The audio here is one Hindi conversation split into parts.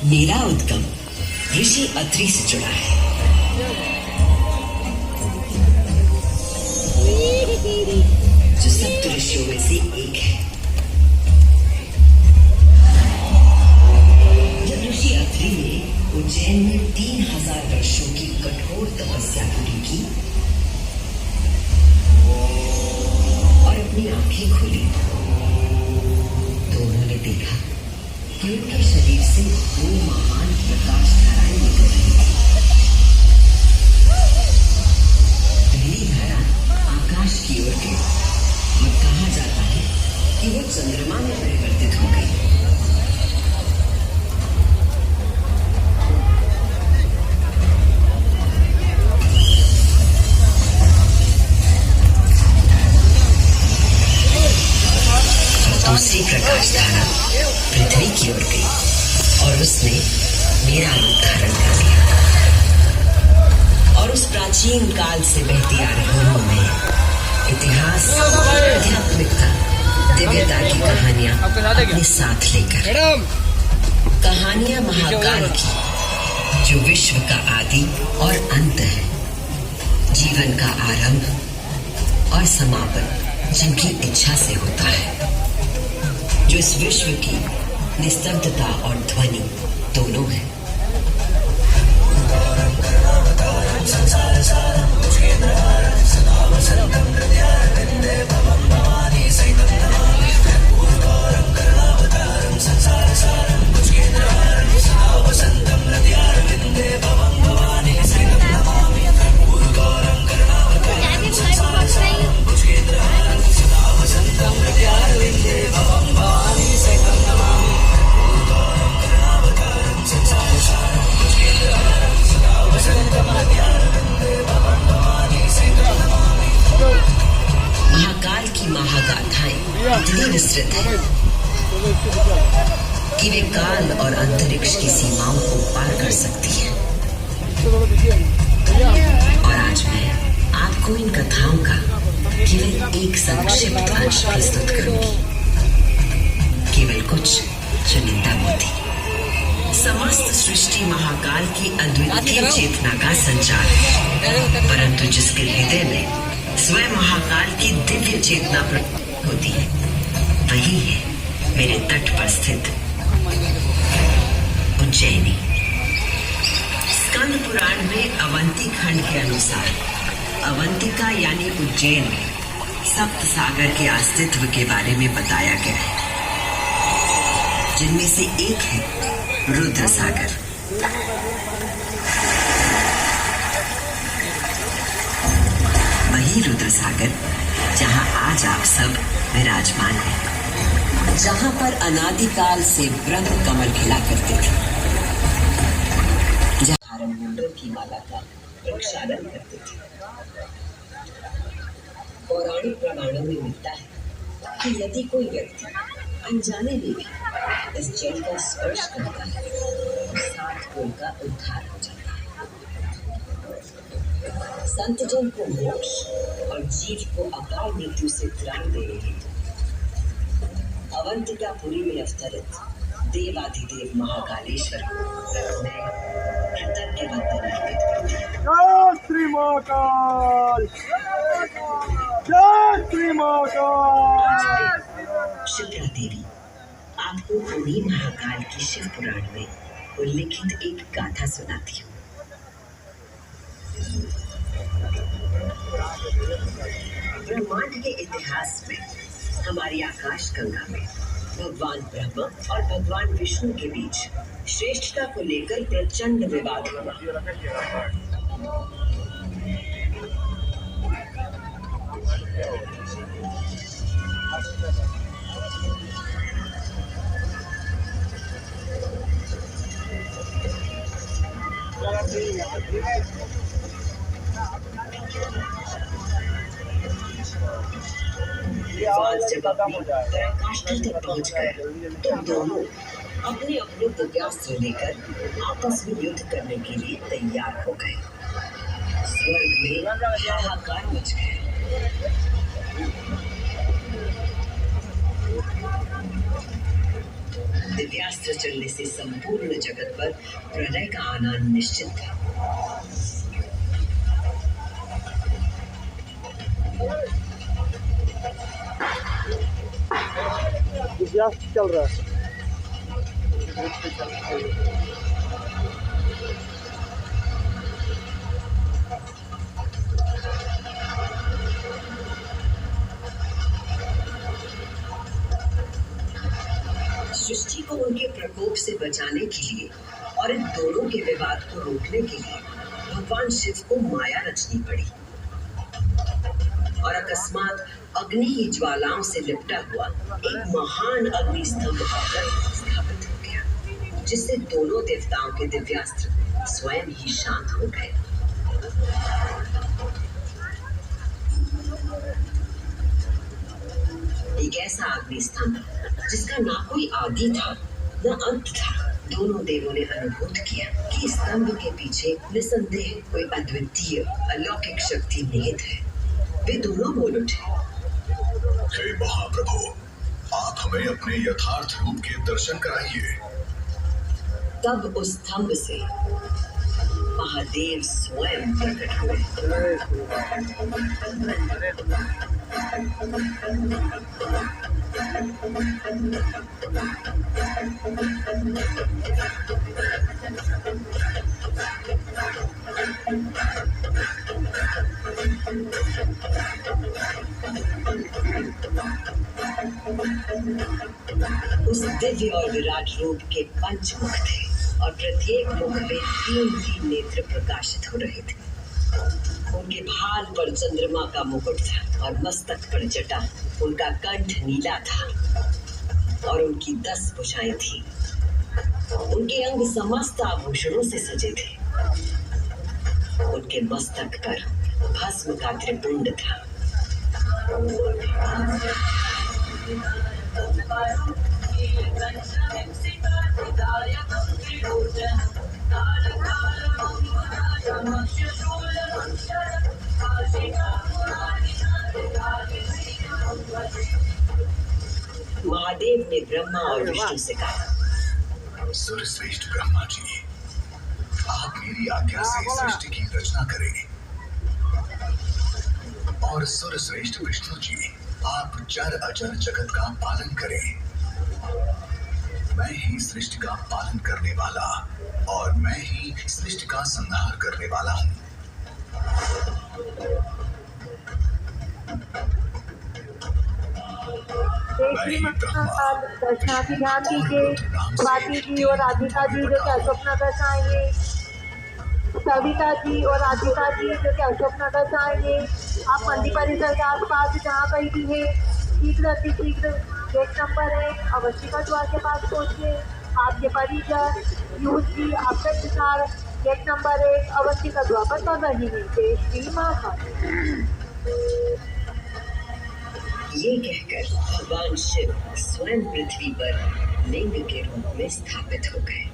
मेरा उद्गम ऋषि अत्रि से जुड़ा है। जो सप्त ऋषियों में से एक है। जब ऋषि अत्रि ने उज्जैन में 3000 वर्षों की कठोर तपस्या पूरी की और अपनी आंखें खोली तो उन्होंने देखा कि उनके शरीर से 2 महान प्रकाश धाराएं निकल रही थी। पहली धारा आकाश की ओर गई और कहा जाता है कि वो चंद्रमा में परिवर्तित हो गई। दूसरी प्रकाश धारा पृथ्वी की ओर गई और उसने मेरा रूप धारण कर लिया और उस प्राचीन काल से बहती आ रही में इतिहास, आध्यात्मिकता, दिव्यता की कहानियां अपने साथ लेकर, कहानियां महाकाल की जो विश्व का आदि और अंत है, जीवन का आरंभ और समापन जिनकी इच्छा से होता है, जो इस विश्व की निस्तब्धता और ध्वनि दोनों है। महाकाल की महागाथाएं इतनी विस्तृत है कि वे काल और अंतरिक्ष की सीमाओं को पार कर सकती है। और आज मैं आपको इन कथाओं का केवल एक संक्षिप्त अंश प्रस्तुत करूंगी, केवल कुछ चुनिंदा मोती। समस्त सृष्टि महाकाल की अद्वितीय चेतना का संचार है, परंतु जिसके हृदय में स्वयं महाकाल की दिव्य चेतना प्रकट होती है, वही है मेरे तट पर स्थित उज्जैनी। स्कंद पुराण में अवंती खंड के अनुसार अवंतिका यानी उज्जैन में सप्त सागर के अस्तित्व के बारे में बताया गया है, जिनमें से एक है रुद्र सागर। वही रुद्र सागर जहां आज आप सब विराजमान हैं, जहां पर अनादिकाल से ब्रह्म कमल खिला करते थे, जहां मुंडों की माला का प्रक्षालन करते थे। पौराणिक प्रमाणों में मिलता है कि यदि कोई व्यक्ति अनजाने में भी इस जल का स्पर्श करता है तो 7 कुल का उद्धार हो जाता है। संत जन को मोक्ष और जीव को अकाल मृत्यु से त्राण देने हेतु अवंतिकापुरी में अवतरित देवाधिदेव महाकालेश्वर को मैं कृतज्ञ वंदन अर्पित करती हूँ। जय श्री महाकाल, जय श्री महाकाल। शुक्ला देवी आपको उन्हीं महाकाल की शिव पुराण में उल्लिखित एक गाथा सुनाती हूँ। ब्रह्मांड के इतिहास में हमारी आकाश गंगा में भगवान ब्रह्मा और भगवान विष्णु के बीच श्रेष्ठता को लेकर प्रचंड विवाद हुआ। जब अपनी पराकाष्ठा तक पहुंच गए तो दोनों अपने अपने दिव्यास्त्र लेकर आपस में युद्ध करने के लिए तैयार हो गए। स्वर्ग में हाहाकार मच गया। दिव्यास्त्र चलने से संपूर्ण जगत पर प्रलय का आना निश्चित था। दिव्यास्त्र चल रहा है। सृष्टि को उनके प्रकोप से बचाने के लिए और इन दोनों के विवाद को रोकने के लिए भगवान शिव को माया रचनी पड़ी और अकस्मात अग्नि की ज्वालाओं से लिपटा हुआ एक महान अग्नि स्तंभ आकर स्थापित हो गया, जिससे दोनों देवताओं के दिव्यास्त्र स्वयं ही शांत हो गए। एक ऐसा अग्नि स्तंभ जिसका ना कोई आदि था न अंत था। दोनों देवों ने अनुभूत किया कि स्तंभ के पीछे निसंदेह कोई अद्वितीय अलौकिक शक्ति निहित है। वे दोनों बोल उठे, हे महाप्रभु, आप हमें अपने यथार्थ रूप के दर्शन कराइए। तब उस स्तंभ से महादेव स्वयं प्रकट हुए। उस दिव्य और विराट रूप के पंचमुख थे और प्रत्येक मुख में तीन नेत्र प्रकाशित हो रहे थे। उनके भाल पर चंद्रमा का मुकुट था और मस्तक पर जटा। उनका कंठ नीला था और उनकी 10 भुजाएं थी। उनके अंग समस्त आभूषणों से सजे थे। उनके मस्तक पर भस्म का त्रिपुंड था। महादेव ने ब्रह्मा और विष्णु से कहा, सूर्यश्रेष्ठ ब्रह्मा जी, आप मेरी आज्ञा से सृष्टि की रचना करें और सूर्यश्रेष्ठ विष्णु जी, आप चर अचर जगत का पालन करें। मैं ही सृष्टि का पालन करने वाला और मैं ही सृष्टि का संहार करने वाला हूँ। दर्शनार्थी ध्यान दीजिए। स्वाति जी और राधिका जी जो कि अशोकनगर से आएंगे, सविता जी और राधिका जी जो कि अशोकनगर से आएंगे। आप मंदिर परिसर के आसपास जहाँ कहीं भी है, शीघ्र अतिशीघ्र गेट नंबर 1 अवस्थिका द्वार के पास पहुँचे। आपके परिजन यूथ जी आपका इंतजार गेट नंबर 1 अवस्थिका द्वार पर कर रही है। जय श्री महाकाल। ये कहकर भगवान शिव स्वयं पृथ्वी पर लिंग के रूप में स्थापित हो गए।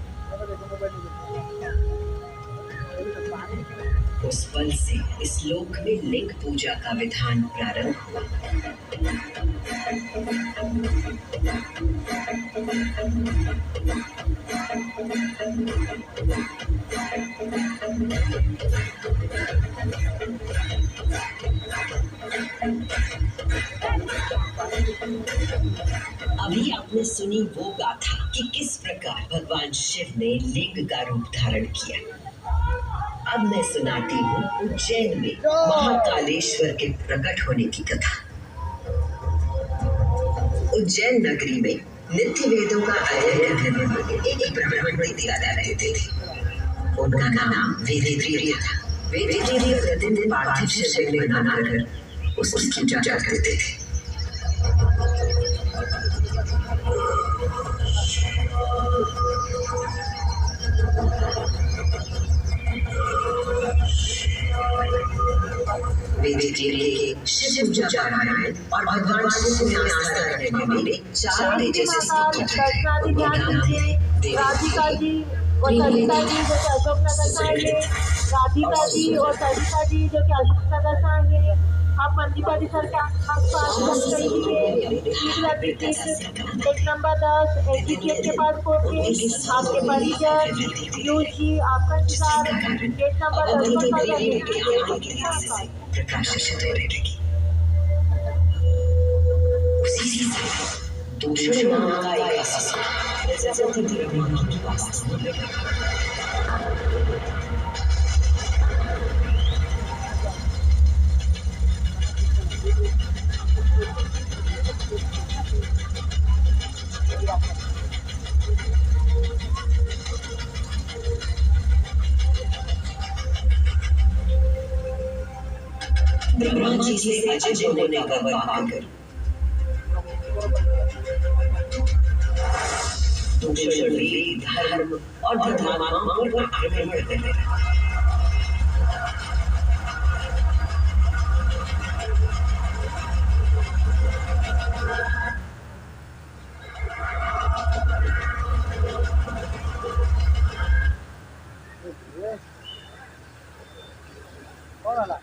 उस पल से इस लोक में लिंग पूजा का विधान प्रारंभ हुआ। अभी आपने सुनी वो गाथा कि किस प्रकार भगवान शिव ने लिंग का रूप धारण किया। अब मैं सुनाती हूँ उज्जैन में महाकालेश्वर के प्रकट होने की कथा। उज्जैन नगरी में नित्य वेदों का अध्ययन करने वाले एक ब्राह्मण दिया करते थे। उनका नाम वेदप्रिय था। वेदप्रिय प्रतिदिन पार्थिव शरीर बनाकर उसकी पूजा करते थे। वेदप्रिय के शिव पूजा पारायण और भगवान शिव में आस्था रखने वाले 4 तेजस्वी स्तोत्र थे। राधिका जी और सविता जी जो कि अशोकनगर से आएंगे। राधिका जी और सविता जी जो कि अशोकनगर से आएंगे। आप मंदिर परिसर के आसपास चल रही टिकट 1 नंबर 10 एटीकेट के पास पहुंचे। आपके परिजन पीयूष जी आपका इंतजार गेट नंबर 10 पर कर रहे हैं। प्रकाशित हो रहेगी। उसी समय दूषण नाम का एक प्रजापति ब्रह्मा के पास ब्रह्मा जी से अजय होने का वर मांगकर दूषण वेद धर्म और धर्मात्माओं पर आक्रमण करते हैं। कौन आला